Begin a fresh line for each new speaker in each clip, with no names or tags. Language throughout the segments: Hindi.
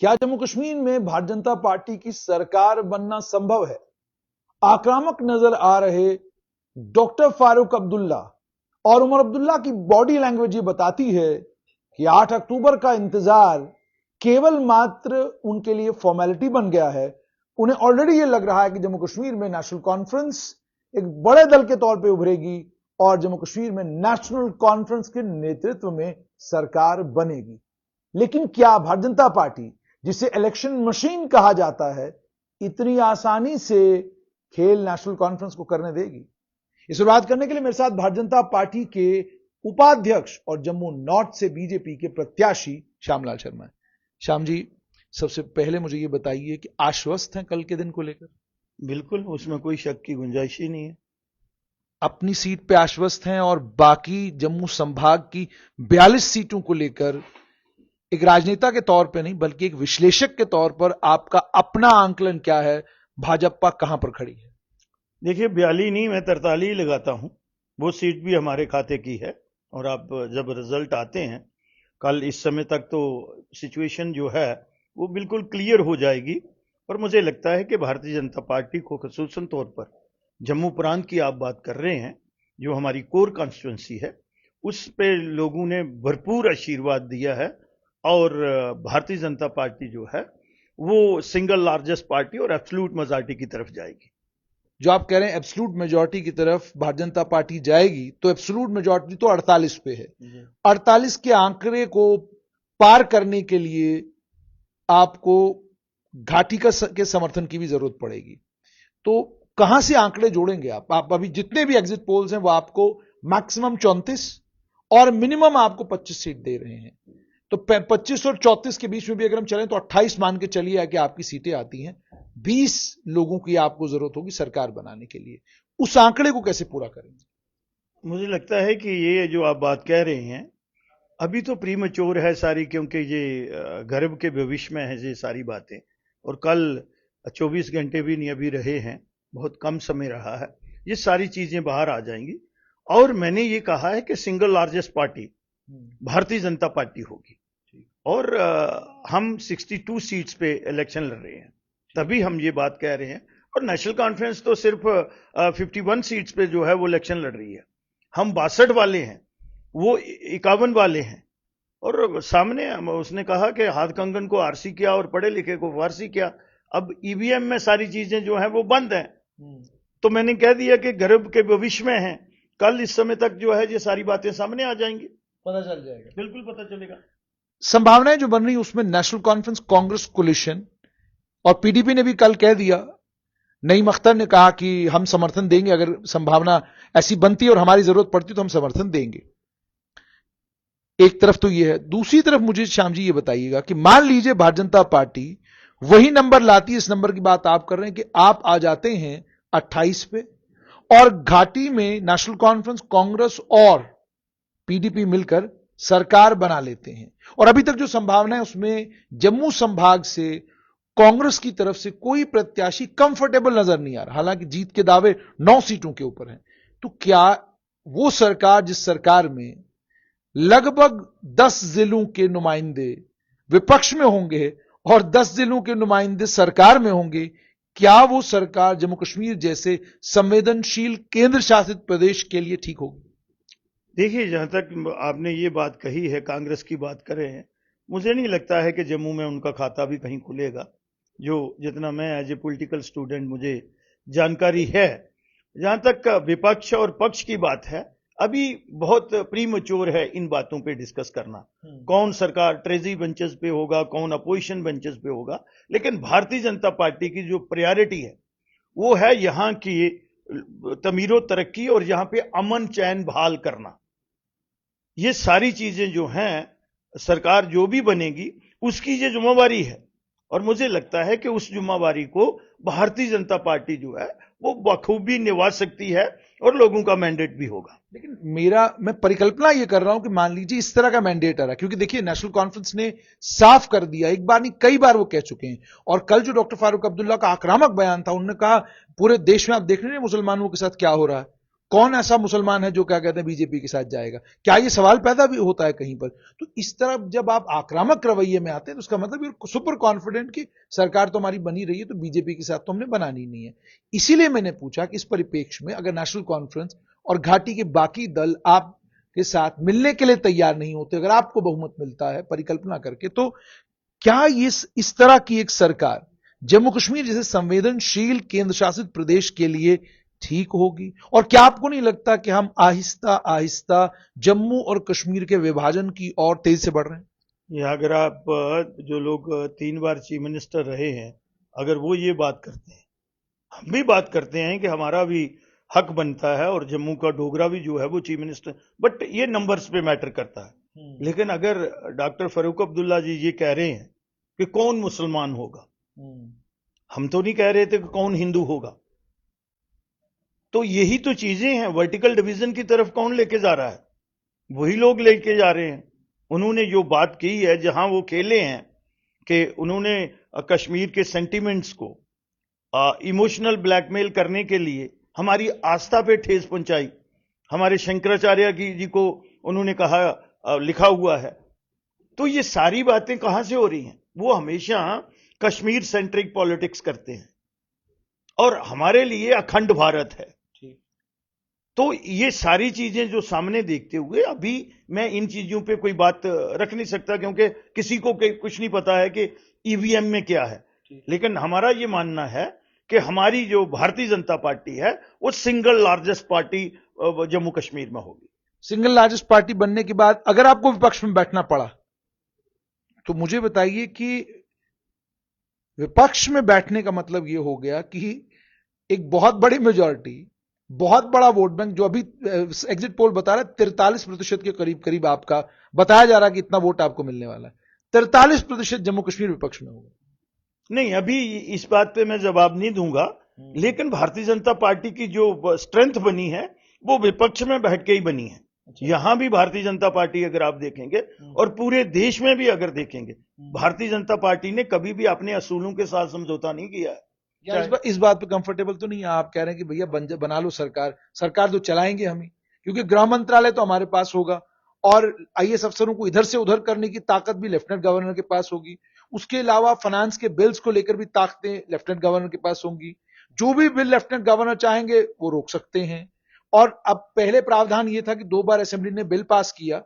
क्या जम्मू कश्मीर में भारतीय जनता पार्टी की सरकार बनना संभव है? आक्रामक नजर आ रहे डॉक्टर फारूक अब्दुल्ला और उमर अब्दुल्ला की बॉडी लैंग्वेज ये बताती है कि 8 अक्टूबर का इंतजार केवल मात्र उनके लिए फॉर्मेलिटी बन गया है। उन्हें ऑलरेडी ये लग रहा है कि जम्मू कश्मीर में नेशनल कॉन्फ्रेंस एक बड़े दल के तौर पे उभरेगी और जम्मू कश्मीर में नेशनल कॉन्फ्रेंस के नेतृत्व में सरकार बनेगी। लेकिन क्या भारतीय जनता पार्टी, जिसे इलेक्शन मशीन कहा जाता है, इतनी आसानी से खेल नेशनल कॉन्फ्रेंस को करने देगी? इस पर बात करने के लिए मेरे साथ भारतीय जनता पार्टी के उपाध्यक्ष और जम्मू नॉर्थ से बीजेपी के प्रत्याशी श्यामलाल शर्मा है। श्याम जी, सबसे पहले मुझे ये बताइए कि आश्वस्त हैं कल के दिन को लेकर?
बिल्कुल, उसमें कोई शक की गुंजाइश ही नहीं है।
अपनी सीट पे आश्वस्त हैं और बाकी जम्मू संभाग की 42 सीटों को लेकर एक राजनेता के तौर पे नहीं बल्कि एक विश्लेषक के तौर पर आपका अपना आंकलन क्या है? भाजपा कहां पर खड़ी है?
देखिए, 42 नहीं, मैं 43 लगाता हूं। वो सीट भी हमारे खाते की है और आप जब रिजल्ट आते हैं कल, इस समय तक तो सिचुएशन जो है वो बिल्कुल क्लियर हो जाएगी। और मुझे लगता है कि भारतीय जनता पार्टी को खसूसन तौर पर जम्मू प्रांत की आप बात कर रहे हैं, जो हमारी कोर कॉन्स्टिट्यूंसी है, उस पे लोगों ने भरपूर आशीर्वाद दिया है और भारतीय जनता पार्टी जो है वो सिंगल लार्जेस्ट पार्टी और एब्सोल्यूट मेजॉरिटी की तरफ जाएगी।
जो आप कह रहे हैं एब्सोल्यूट मेजॉरिटी की तरफ भारतीय जनता पार्टी जाएगी, तो एब्सोल्यूट मेजॉरिटी तो 48 पे है। 48 के आंकड़े को पार करने के लिए आपको घाटी के समर्थन की भी जरूरत पड़ेगी। तो कहां से आंकड़े जोड़ेंगे आप अभी जितने भी एग्जिट पोल्स हैं वो आपको मैक्सिमम 34 और मिनिमम आपको 25 सीट दे रहे हैं। तो 25 और 34 के बीच में भी अगर हम चलें तो 28 मान के चलिए कि आपकी सीटें आती हैं। 20 लोगों की आपको जरूरत होगी सरकार बनाने के लिए। उस आंकड़े को कैसे पूरा करेंगे?
मुझे लगता है कि ये जो आप बात कह रहे हैं अभी तो प्रीमच्योर है सारी, क्योंकि ये गर्भ के भविष्य में है ये सारी बातें। और कल 24 घंटे भी नहीं अभी रहे हैं, बहुत कम समय रहा है, ये सारी चीजें बाहर आ जाएंगी। और मैंने ये कहा है कि single largest party Bharatiya Janata party होगी और हम 62 सीट्स पे इलेक्शन लड़ रहे हैं, तभी हम ये बात कह रहे हैं। और नेशनल कॉन्फ्रेंस तो सिर्फ 51 सीट्स पे जो है वो इलेक्शन लड़ रही है। हम 62 वाले हैं, वो 51 वाले हैं। और सामने उसने कहा कि हाथ कंगन को आरसी किया और पढ़े लिखे को फारसी किया। अब ईवीएम में सारी चीजें जो हैं वो बंद हैं, तो मैंने कह दिया कि गर्भ के भविष्य में हैं। कल इस समय तक जो है ये सारी बातें सामने आ जाएंगी,
पता चल जाएगा।
बिल्कुल पता चलेगा।
संभावनाएं जो बन रही उसमें नेशनल कॉन्फ्रेंस, कांग्रेस कोलिशन और पीडीपी ने भी कल कह दिया, नईम अख्तर ने कहा कि हम समर्थन देंगे, अगर संभावना ऐसी बनती है और हमारी जरूरत पड़ती तो हम समर्थन देंगे। एक तरफ तो यह है। दूसरी तरफ मुझे श्याम जी ये बताइएगा कि मान लीजिए भारतीय जनता पार्टी वही नंबर लाती है, इस नंबर की बात आप कर रहे हैं कि आप आ जाते हैं 28 पे और घाटी में नेशनल कॉन्फ्रेंस, कांग्रेस और पीडीपी मिलकर सरकार बना लेते हैं। और अभी तक जो संभावना है उसमें जम्मू संभाग से कांग्रेस की तरफ से कोई प्रत्याशी कंफर्टेबल नजर नहीं आ रहा, हालांकि जीत के दावे 9 सीटों के ऊपर हैं। तो क्या वो सरकार, जिस सरकार में लगभग 10 जिलों के नुमाइंदे विपक्ष में होंगे और 10 जिलों के नुमाइंदे सरकार में होंगे, क्या वो सरकार जम्मू कश्मीर जैसे संवेदनशील केंद्र शासित प्रदेश के लिए ठीक होगी?
देखिए, जहां तक आपने ये बात कही है, कांग्रेस की बात कर रहे हैं, मुझे नहीं लगता है कि जम्मू में उनका खाता भी कहीं खुलेगा। जो जितना मैं एज ए पॉलिटिकल स्टूडेंट मुझे जानकारी है, जहां तक विपक्ष और पक्ष की बात है, अभी बहुत प्रीमच्योर है इन बातों पे डिस्कस करना। कौन सरकार ट्रेजरी बेंचेस पे होगा, कौन अपोजिशन बेंचेस पे होगा। लेकिन भारतीय जनता पार्टी की जो प्रायोरिटी है वो है यहाँ की तमीरो तरक्की और यहाँ पे अमन चैन बहाल करना। ये सारी चीजें जो हैं, सरकार जो भी बनेगी उसकी ये जिम्मेवारी है और मुझे लगता है कि उस जिम्मेवारी को भारतीय जनता पार्टी जो है वो बखूबी निभा सकती है और लोगों का मैंडेट भी होगा।
लेकिन मैं परिकल्पना ये कर रहा हूं कि मान लीजिए इस तरह का मैंडेट आ रहा है, क्योंकि देखिए नेशनल कॉन्फ्रेंस ने साफ कर दिया, एक बार नहीं कई बार वो कह चुके हैं। और कल जो डॉक्टर फारूक अब्दुल्ला का आक्रामक बयान था, उन्होंने कहा पूरे देश में आप देख रहे हैं मुसलमानों के साथ क्या हो रहा है, कौन ऐसा मुसलमान है जो क्या कहते हैं बीजेपी के साथ जाएगा? क्या ये सवाल पैदा भी होता है कहीं पर? तो इस तरह जब आप आक्रामक रवैये में आते हैं तो उसका मतलब ये सुपर कॉन्फिडेंट कि सरकार तो हमारी बनी रही है तो बीजेपी के साथ तो हमने बनानी नहीं है। इसीलिए मैंने पूछा कि इस परिप्रेक्ष्य में अगर नेशनल कॉन्फ्रेंस और घाटी के बाकी दल आपके साथ मिलने के लिए तैयार नहीं होते, अगर आपको बहुमत मिलता है परिकल्पना करके, तो क्या इस तरह की एक सरकार जम्मू कश्मीर जैसे संवेदनशील केंद्र शासित प्रदेश के लिए ठीक होगी? और क्या आपको नहीं लगता कि हम आहिस्ता आहिस्ता जम्मू और कश्मीर के विभाजन की ओर तेजी से बढ़ रहे हैं?
या अगर आप जो लोग 3 बार चीफ मिनिस्टर रहे हैं, अगर वो ये बात करते हैं, हम भी बात करते हैं कि हमारा भी हक बनता है और जम्मू का डोगरा भी जो है वो चीफ मिनिस्टर, बट ये नंबर्स पे मैटर करता है। लेकिन अगर डॉक्टर फारूक अब्दुल्ला जी ये कह रहे हैं कि कौन मुसलमान होगा, हम तो नहीं कह रहे थे कि कौन हिंदू होगा। तो यही तो चीजें हैं, वर्टिकल डिवीजन की तरफ कौन लेके जा रहा है? वही लोग लेके जा रहे हैं। उन्होंने जो बात की है, जहां वो खेले हैं कि उन्होंने कश्मीर के सेंटिमेंट्स को इमोशनल ब्लैकमेल करने के लिए हमारी आस्था पे ठेस पहुंचाई। हमारे शंकराचार्य जी को उन्होंने कहा, लिखा हुआ है। तो ये सारी बातें कहां से हो रही हैं? वो हमेशा कश्मीर सेंट्रिक पॉलिटिक्स करते हैं और हमारे लिए अखंड भारत है। तो ये सारी चीजें जो सामने देखते हुए अभी मैं इन चीजों पे कोई बात रख नहीं सकता, क्योंकि किसी को कुछ नहीं पता है कि ईवीएम में क्या है। लेकिन हमारा ये मानना है कि हमारी जो भारतीय जनता पार्टी है वो single largest party Jammu Kashmir में होगी।
सिंगल लार्जेस्ट पार्टी बनने के बाद अगर आपको विपक्ष में बैठना पड़ा तो मुझे बताइए कि विपक्ष में बैठने का मतलब यह हो गया कि एक बहुत बड़ी मेजॉरिटी, बहुत बड़ा वोट बैंक, जो अभी एग्जिट पोल बता रहा है 43% के करीब करीब आपका बताया जा रहा है कि इतना वोट आपको मिलने वाला है, 43% जम्मू कश्मीर विपक्ष में होगा।
नहीं, अभी इस बात पे मैं जवाब नहीं दूंगा, लेकिन भारतीय जनता पार्टी की जो स्ट्रेंथ बनी है वो विपक्ष में बैठ के ही बनी है। यहां भी भारतीय जनता पार्टी अगर आप देखेंगे और पूरे देश में भी अगर देखेंगे, भारतीय जनता पार्टी ने कभी भी अपने असूलों के साथ समझौता नहीं किया है।
इस बात पे कंफर्टेबल तो नहीं है? आप कह रहे हैं कि भैया बना लो सरकार तो चलाएंगे हम ही, क्योंकि गृह मंत्रालय तो हमारे पास होगा और आईएएस अफसरों को इधर से उधर करने की ताकत भी लेफ्टिनेंट गवर्नर के पास होगी। उसके अलावा फाइनेंस के बिल्स को लेकर भी ताकतें लेफ्टिनेंट गवर्नर के पास होंगी। जो भी बिल लेफ्टिनेंट गवर्नर चाहेंगे वो रोक सकते हैं। और अब पहले प्रावधान ये था कि 2 बार असेंबली ने बिल पास किया,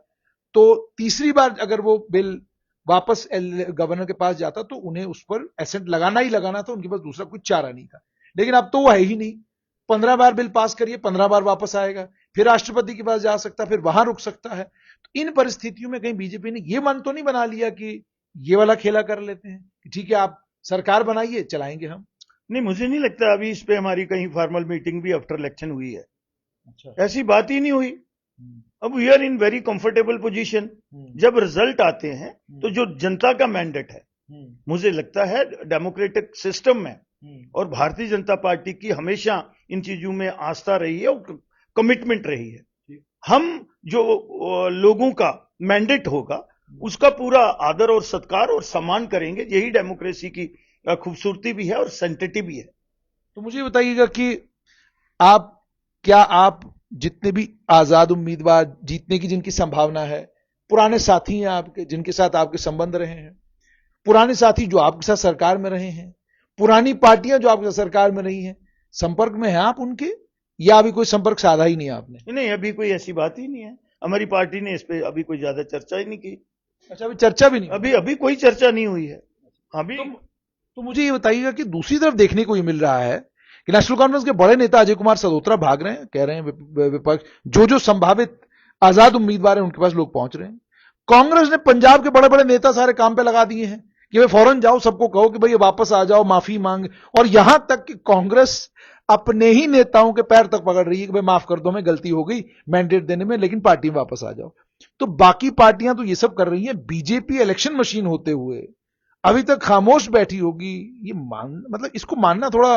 तो तीसरी बार अगर वो बिल वापस गवर्नर के पास जाता तो उन्हें उस पर एसेंट लगाना ही लगाना था, उनके पास दूसरा कोई चारा नहीं था। लेकिन अब तो वो है ही नहीं। 15 बार बिल पास करिए, 15 बार वापस आएगा, फिर राष्ट्रपति के पास जा सकता है, फिर वहां रुक सकता है। तो इन परिस्थितियों में कहीं बीजेपी ने ये मन तो नहीं बना लिया कि ये वाला खेला कर लेते हैं, ठीक है आप सरकार बनाइए, चलाएंगे हम?
नहीं, मुझे नहीं लगता अभी इस पे हमारी कहीं फॉर्मल मीटिंग भी आफ्टर इलेक्शन हुई है। अच्छा, ऐसी बात ही नहीं हुई। अब we are in very comfortable position. जब रिजल्ट आते हैं तो जो जनता का मैंडेट है, मुझे लगता है डेमोक्रेटिक सिस्टम में और भारतीय जनता पार्टी की हमेशा इन चीजों में आस्था रही है और कमिटमेंट रही है। हम जो लोगों का मैंडेट होगा उसका पूरा आदर और सत्कार और सम्मान करेंगे। यही डेमोक्रेसी की खूबसूरती भी है और सेंसिटिव भी है।
तो मुझे बताइएगा कि आप जितने भी आजाद उम्मीदवार जीतने की जिनकी संभावना है, पुराने साथी हैं आपके जिनके साथ आपके संबंध रहे हैं, पुराने साथी जो आपके साथ सरकार में रहे हैं, पुरानी पार्टियां जो आपके साथ सरकार में रही हैं, संपर्क में हैं आप उनके, या अभी कोई संपर्क साधा ही नहीं आपने?
नहीं, अभी कोई ऐसी बात ही नहीं है। हमारी पार्टी ने इस पे अभी कोई ज्यादा चर्चा ही नहीं की।
अच्छा, अभी चर्चा भी नहीं?
अभी कोई चर्चा नहीं हुई है अभी।
तो मुझे ये बताइएगा कि दूसरी तरफ देखने को ये मिल रहा है कि नेशनल कॉन्फ्रेंस के बड़े नेता अजय कुमार सदोत्रा भाग रहे हैं, कह रहे हैं विपक्ष जो संभावित आजाद उम्मीदवार हैं उनके पास लोग पहुंच रहे हैं। कांग्रेस ने पंजाब के बड़े बड़े नेता सारे काम पे लगा दिए हैं कि भाई फौरन जाओ, सबको कहो कि भाई वापस आ जाओ, माफी मांग। और यहां तक कि कांग्रेस अपने ही नेताओं के पैर तक पकड़ रही है कि भाई माफ कर दो, हमें गलती हो गई मैंडेट देने में, लेकिन पार्टी में वापस आ जाओ। तो बाकी पार्टियां तो ये सब कर रही हैं, बीजेपी इलेक्शन मशीन होते हुए अभी तक खामोश बैठी होगी। ये मतलब इसको मानना थोड़ा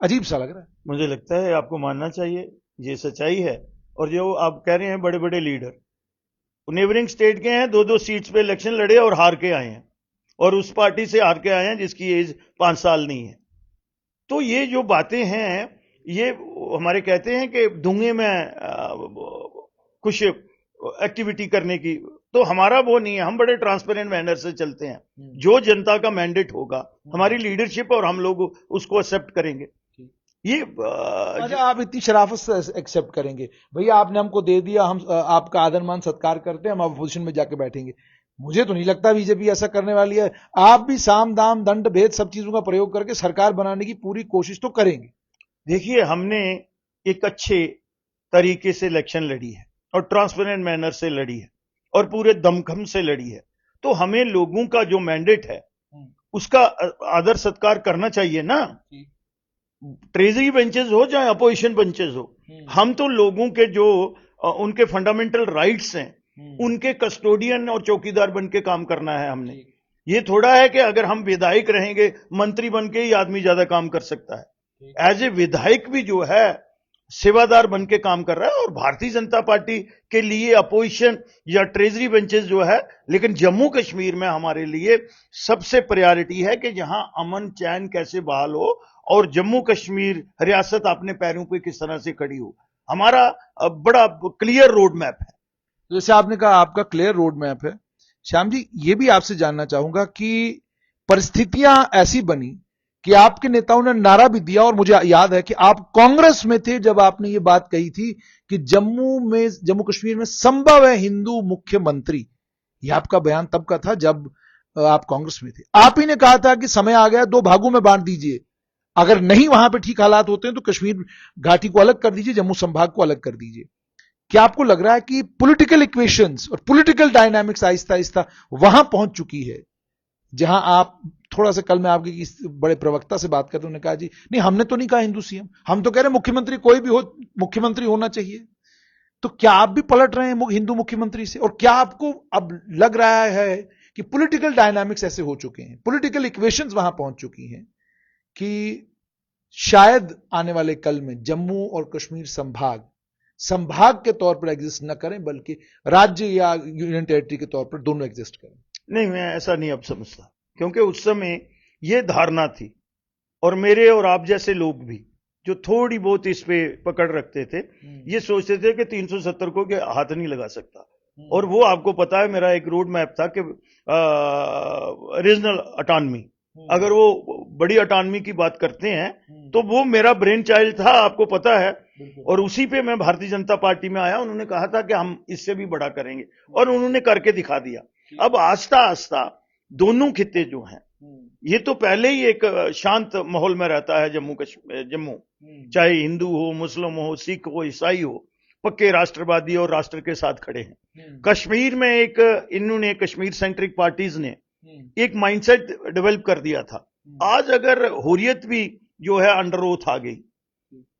अजीब सा लग रहा है।
मुझे लगता है आपको मानना चाहिए, ये सच्चाई है। और जो आप कह रहे हैं बड़े बड़े लीडर नेबरिंग स्टेट के हैं, 2-2 सीट्स पे इलेक्शन लड़े और हार के आए हैं, और उस पार्टी से हार के आए हैं जिसकी एज 5 साल नहीं है। तो ये जो बातें हैं ये हमारे कहते हैं कि धुएं में कुछ एक्टिविटी करने की, तो हमारा वो नहीं है। हम बड़े ट्रांसपेरेंट मैनर से चलते हैं। जो जनता का मैंडेट होगा, हमारी लीडरशिप और हम लोग उसको एक्सेप्ट करेंगे। ये
अच्छा, आप इतनी शराफत से एक्सेप्ट करेंगे? भैया आपने हमको दे दिया, हम आपका आदर मान सत्कार करते हैं, हम अपोजिशन में जाके बैठेंगे। मुझे तो नहीं लगता बीजेपी ऐसा करने वाली है। आप भी साम दाम दंड भेद सब चीजों का प्रयोग करके सरकार बनाने की पूरी कोशिश तो करेंगे।
देखिए, हमने एक अच्छे तरीके से इलेक्शन लड़ी है और ट्रांसपेरेंट मैनर से लड़ी है और पूरे दमखम से लड़ी है। तो हमें लोगों का जो मैंडेट है उसका आदर सत्कार करना चाहिए ना। ट्रेजरी बेंचेस हो चाहे अपोजिशन बेंचेस हो, हम तो लोगों के जो उनके फंडामेंटल राइट्स हैं उनके कस्टोडियन और चौकीदार बन के काम करना है हमने। ये थोड़ा है कि अगर हम विधायक रहेंगे, मंत्री बन के ही आदमी ज्यादा काम कर सकता है। एज ए विधायक भी जो है सेवादार बन के काम कर रहा है। और भारतीय जनता पार्टी के लिए अपोजिशन या ट्रेजरी बेंचेस जो है, लेकिन जम्मू कश्मीर में हमारे लिए सबसे प्रायोरिटी है कि जहां अमन चैन कैसे बहाल हो और जम्मू कश्मीर रियासत अपने पैरों पे किस तरह से खड़ी हो। हमारा बड़ा क्लियर रोड मैप है।
जैसे आपने कहा आपका क्लियर रोड मैप है, श्याम जी ये भी आपसे जानना चाहूंगा कि परिस्थितियां ऐसी बनी कि आपके नेताओं ने नारा भी दिया, और मुझे याद है कि आप कांग्रेस में थे जब आपने ये बात कही थी कि जम्मू कश्मीर में संभव है हिंदू मुख्यमंत्री। यह आपका बयान तब का था जब आप कांग्रेस में थे। आप ही ने कहा था कि समय आ गया, 2 भागों में बांट दीजिए, अगर नहीं वहां पे ठीक हालात होते हैं तो कश्मीर घाटी को अलग कर दीजिए, जम्मू संभाग को अलग कर दीजिए। क्या आपको लग रहा है कि पॉलिटिकल इक्वेशंस और पॉलिटिकल डायनामिक्स आहिस्ता आहिस्ता वहां पहुंच चुकी है जहां आप थोड़ा सा, कल मैं आपके बड़े प्रवक्ता से बात कर रहे, उन्होंने कहा जी नहीं हमने तो नहीं कहा हिंदू सीएम, हम तो कह रहे मुख्यमंत्री कोई भी हो, मुख्यमंत्री होना चाहिए। तो क्या आप भी पलट रहे हैं हिंदू मुख्यमंत्री से? और क्या आपको अब लग रहा है कि पॉलिटिकल डायनामिक्स ऐसे हो चुके हैं, पॉलिटिकल इक्वेशंस वहां पहुंच चुकी हैं कि शायद आने वाले कल में जम्मू और कश्मीर संभाग के तौर पर एग्जिस्ट न करें, बल्कि राज्य या यूनियन टेरिटरी के तौर पर दोनों एग्जिस्ट करें?
नहीं, मैं ऐसा नहीं अब समझता, क्योंकि उस समय यह धारणा थी और मेरे और आप जैसे लोग भी जो थोड़ी बहुत इस पे पकड़ रखते थे, ये सोचते थे कि 370 को के हाथ नहीं लगा सकता। और वो आपको पता है मेरा एक रोड मैप था कि रीजनल अटॉनमी, अगर वो बड़ी अटॉनमी की बात करते हैं तो वो मेरा ब्रेन चाइल्ड था, आपको पता है। और उसी पे मैं भारतीय जनता पार्टी में आया। उन्होंने कहा था कि हम इससे भी बड़ा करेंगे और उन्होंने करके दिखा दिया। अब आस्ता आस्ता दोनों खित्ते जो हैं, ये तो पहले ही एक शांत माहौल में रहता है जम्मू, चाहे हिंदू हो, मुस्लिम हो, सिख हो, ईसाई हो, पक्के राष्ट्रवादी और राष्ट्र के साथ खड़े हैं। कश्मीर में इन्होंने कश्मीर सेंट्रिक पार्टीज ने एक माइंडसेट डेवलप कर दिया था। आज अगर हुर्रियत भी जो है अंडर ओथ आ गई,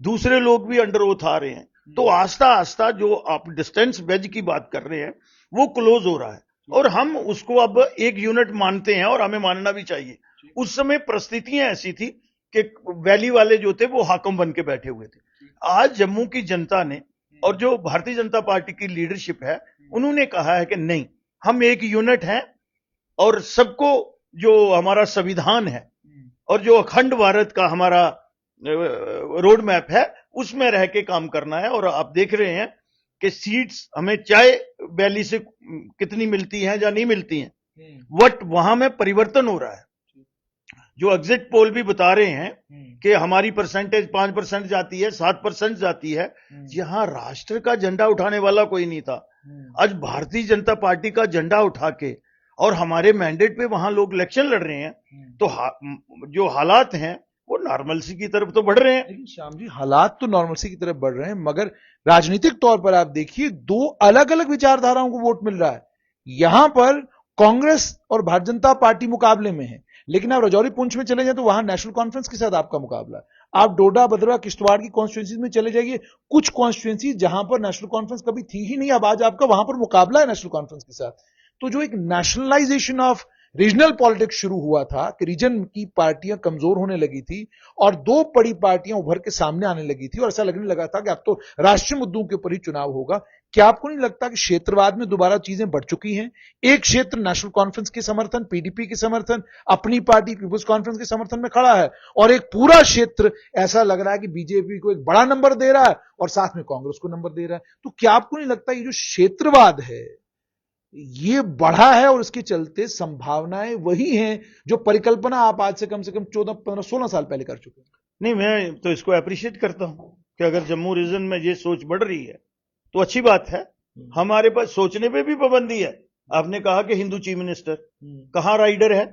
दूसरे लोग भी अंडर ओथ आ रहे हैं, तो आस्ता आस्ता जो आप डिस्टेंस वेज की बात कर रहे हैं वो क्लोज हो रहा है। और हम उसको अब एक यूनिट मानते हैं और हमें मानना भी चाहिए। उस समय परिस्थितियां ऐसी थी कि वैली वाले जो थे वो हाकम बन के बैठे हुए थे। आज जम्मू की जनता ने और जो भारतीय जनता पार्टी की लीडरशिप है, उन्होंने कहा है कि नहीं, हम एक यूनिट हैं और सबको जो हमारा संविधान है और जो अखंड भारत का हमारा रोड मैप है उसमें रह के काम करना है। और आप देख रहे हैं कि सीट्स हमें चाहे वैली से कितनी मिलती हैं या नहीं मिलती हैं, बट वहां में परिवर्तन हो रहा है। जो एग्जिट पोल भी बता रहे हैं कि हमारी परसेंटेज 5% जाती है, 7% जाती है। यहां राष्ट्र का झंडा उठाने वाला कोई नहीं था। आज भारतीय जनता पार्टी का झंडा उठा के और हमारे मैंडेट पे वहां लोग इलेक्शन लड़ रहे हैं, तो जो हालात हैं वो नॉर्मलसी की तरफ तो बढ़ रहे हैं।
लेकिन श्याम जी, हालात तो नॉर्मलसी की तरफ बढ़ रहे हैं, मगर राजनीतिक तौर पर आप देखिए 2 अलग अलग विचारधाराओं को वोट मिल रहा है। यहां पर कांग्रेस और भारतीय जनता पार्टी मुकाबले में है, लेकिन आप राजौरी पुंछ में चले जाए तो वहां नेशनल कॉन्फ्रेंस के साथ आपका मुकाबला है। आप डोडा, भद्रवा, किश्तवाड़ की कॉन्स्टिट्यूंसीज में चले जाइए, कुछ कॉन्स्टिट्यूंसीज जहां पर नेशनल कॉन्फ्रेंस कभी थी ही नहीं, अब आज आपका वहां पर मुकाबला है नेशनल कॉन्फ्रेंस के साथ। तो जो एक नेशनलाइजेशन ऑफ रीजनल पॉलिटिक्स शुरू हुआ था कि रीजन की पार्टियां कमजोर होने लगी थी और 2 बड़ी पार्टियां उभर के सामने आने लगी थी और ऐसा लगने लगा था कि अब तो राष्ट्रीय मुद्दों के ऊपर ही चुनाव होगा। क्या आपको नहीं लगता कि क्षेत्रवाद में दोबारा चीजें बढ़ चुकी हैं? एक क्षेत्र नेशनल कॉन्फ्रेंस के समर्थन, पीडीपी के समर्थन, अपनी पार्टी पीपुल्स कॉन्फ्रेंस के समर्थन में खड़ा है, और एक पूरा क्षेत्र ऐसा लग रहा है कि बीजेपी को एक बड़ा नंबर दे रहा है और साथ में कांग्रेस को नंबर दे रहा है। तो क्या आपको नहीं लगता ये जो क्षेत्रवाद है ये बढ़ा है और इसके चलते संभावनाएं वही हैं जो परिकल्पना आप आज से कम 14, 15, 16 साल पहले कर चुके हैं?
नहीं, मैं तो इसको अप्रिशिएट करता हूं कि अगर जम्मू रीजन में ये सोच बढ़ रही है तो अच्छी बात है। हमारे पास सोचने पे भी पाबंदी है। आपने कहा कि हिंदू चीफ मिनिस्टर, कहां राइडर है?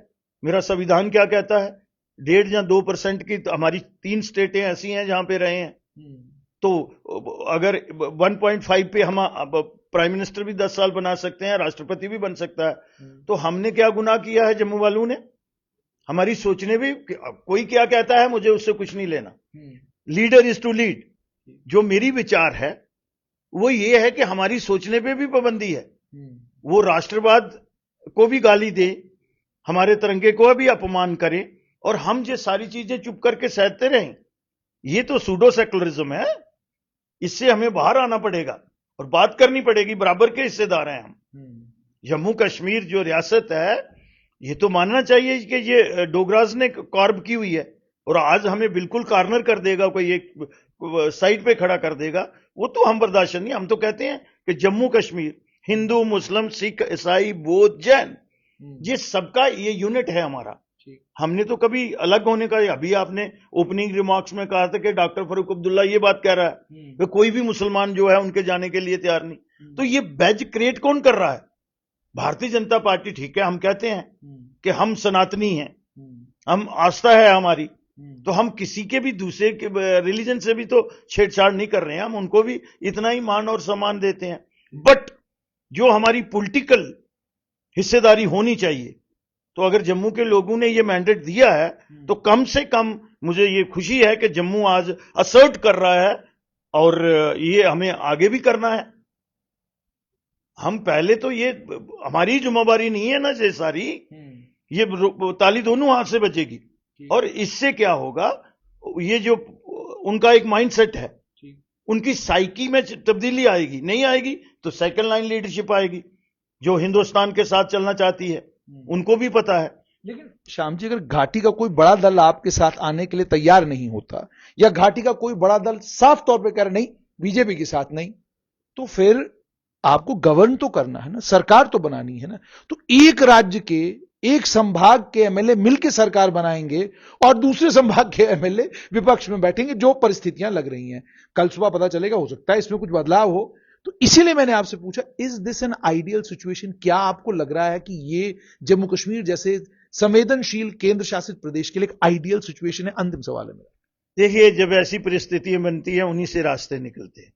मेरा संविधान क्या कहता है? 1.5 या 2% की हमारी 3 स्टेटें ऐसी हैं जहां पे रहे हैं। तो अगर 1.5 पे हम प्राइम मिनिस्टर भी 10 साल बना सकते हैं, राष्ट्रपति भी बन सकता है, तो हमने क्या गुनाह किया है जम्मू वालों ने? हमारी सोचने भी, कोई क्या कहता है मुझे उससे कुछ नहीं लेना। Leader is to lead. जो मेरी विचार है वो ये है कि हमारी सोचने पे भी पाबंदी है। वो राष्ट्रवाद को भी गाली दे, हमारे तिरंगे को भी अपमान करे, और हम ये सारी चीजें चुप करके सहते रहें, ये तो सूडो सेकुलरिज्म है। इससे हमें बाहर आना पड़ेगा और बात करनी पड़ेगी। बराबर के हिस्सेदार हैं हम। जम्मू कश्मीर जो रियासत है, ये तो मानना चाहिए कि ये डोगराज ने कॉर्ब की हुई है, और आज हमें बिल्कुल कॉर्नर कर देगा, कोई एक साइड पे खड़ा कर देगा, वो तो हम बर्दाश्त नहीं। हम तो कहते हैं कि जम्मू कश्मीर हिंदू, मुस्लिम, सिख, ईसाई, बौद्ध, जैन, ये सबका ये यूनिट है हमारा। हमने तो कभी अलग होने का, अभी आपने ओपनिंग रिमार्क्स में कहा था कि डॉक्टर फारूक अब्दुल्ला ये बात कह रहा है कि कोई भी मुसलमान जो है उनके जाने के लिए तैयार नहीं। तो ये बैज क्रिएट कौन कर रहा है? भारतीय जनता पार्टी। ठीक है, हम कहते हैं कि हम सनातनी हैं, हम आस्था है हमारी, तो हम किसी के भी दूसरे के रिलीजन से भी तो छेड़छाड़ नहीं कर रहे हैं। हम उनको भी इतना ही मान और सम्मान देते हैं। बट जो हमारी पॉलिटिकल हिस्सेदारी होनी चाहिए, तो अगर जम्मू के लोगों ने ये मैंडेट दिया है तो कम से कम मुझे ये खुशी है कि जम्मू आज असर्ट कर रहा है, और ये हमें आगे भी करना है। हम पहले तो ये हमारी जिम्मेवारी नहीं है ना, ये सारी ये ताली दोनों हाथ से बजेगी। और इससे क्या होगा, ये जो उनका एक माइंडसेट है, उनकी साइकी में तब्दीली आएगी। नहीं आएगी तो सेकंड लाइन लीडरशिप आएगी जो हिंदुस्तान के साथ चलना चाहती है, उनको भी पता है।
लेकिन श्याम जी, अगर घाटी का कोई बड़ा दल आपके साथ आने के लिए तैयार नहीं होता, या घाटी का कोई बड़ा दल साफ तौर पे कह रहा नहीं बीजेपी के साथ नहीं, तो फिर आपको गवर्न तो करना है ना, सरकार तो बनानी है ना। तो एक राज्य के, एक संभाग के एमएलए मिलकर सरकार बनाएंगे और दूसरे संभाग के एमएलए विपक्ष में बैठेंगे, जो परिस्थितियां लग रही हैं। कल सुबह पता चलेगा, हो सकता है इसमें कुछ बदलाव हो। तो इसीलिए मैंने आपसे पूछा, is this an ideal situation? क्या आपको लग रहा है कि ये जम्मू कश्मीर जैसे संवेदनशील केंद्र शासित प्रदेश के लिए एक आइडियल सिचुएशन है? अंतिम सवाल है मेरा।
देखिए, जब ऐसी परिस्थितियां बनती हैं उन्हीं से रास्ते निकलते हैं।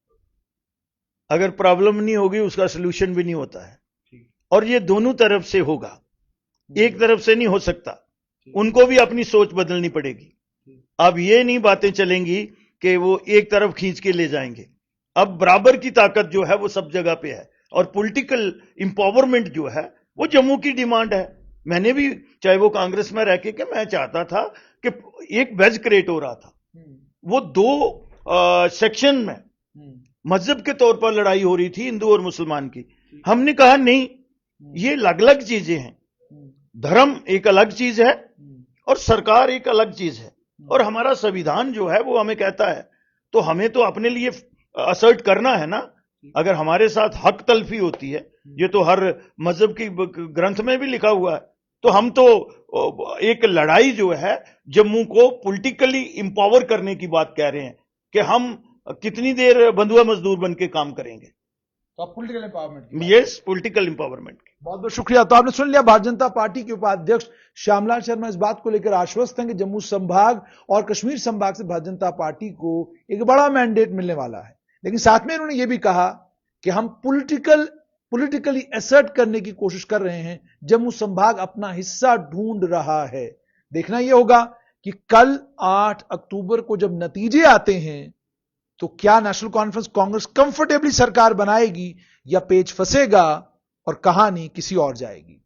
अगर प्रॉब्लम नहीं होगी उसका सोल्यूशन भी नहीं होता है, और ये दोनों तरफ से होगा, एक तरफ से नहीं हो सकता। उनको भी अपनी सोच बदलनी पड़ेगी। अब ये नहीं बातें चलेंगी कि वो एक तरफ खींच के ले जाएंगे। अब बराबर की ताकत जो है वो सब जगह पे है, और पॉलिटिकल इंपावरमेंट जो है वो जम्मू की डिमांड है। मैंने भी, चाहे वो कांग्रेस में रह के मैं चाहता था कि एक वेज क्रिएट हो रहा था, वो 2 सेक्शन में मजहब के तौर पर लड़ाई हो रही थी, हिंदू और मुसलमान की। हमने कहा नहीं, ये अलग अलग चीजें हैं। धर्म एक अलग चीज है और सरकार एक अलग चीज है, और हमारा संविधान जो है वो हमें कहता है, तो हमें तो अपने लिए असर्ट करना है ना। अगर हमारे साथ हक तलफी होती है, ये तो हर मजहब की ग्रंथ में भी लिखा हुआ है, तो हम तो एक लड़ाई जो है जम्मू को पॉलिटिकली इंपावर करने की बात कह रहे हैं कि हम कितनी देर बंधुआ मजदूर बन के काम करेंगे।
तो political empowerment,
yes, political empowerment.
बहुत बहुत शुक्रिया। तो आपने सुन लिया, भारतीय जनता पार्टी के उपाध्यक्ष श्यामलाल शर्मा इस बात को लेकर आश्वस्त हैं कि जम्मू संभाग और कश्मीर संभाग से भारतीय जनता पार्टी को एक बड़ा मैंडेट मिलने वाला है। लेकिन साथ में उन्होंने यह भी कहा कि हम पॉलिटिकली असर्ट करने की कोशिश कर रहे हैं, जम्मू संभाग अपना हिस्सा ढूंढ रहा है। देखना यह होगा कि कल 8 अक्टूबर को जब नतीजे आते हैं तो क्या नेशनल कॉन्फ्रेंस कांग्रेस कंफर्टेबली सरकार बनाएगी या पेच फंसेगा और कहानी किसी और जाएगी।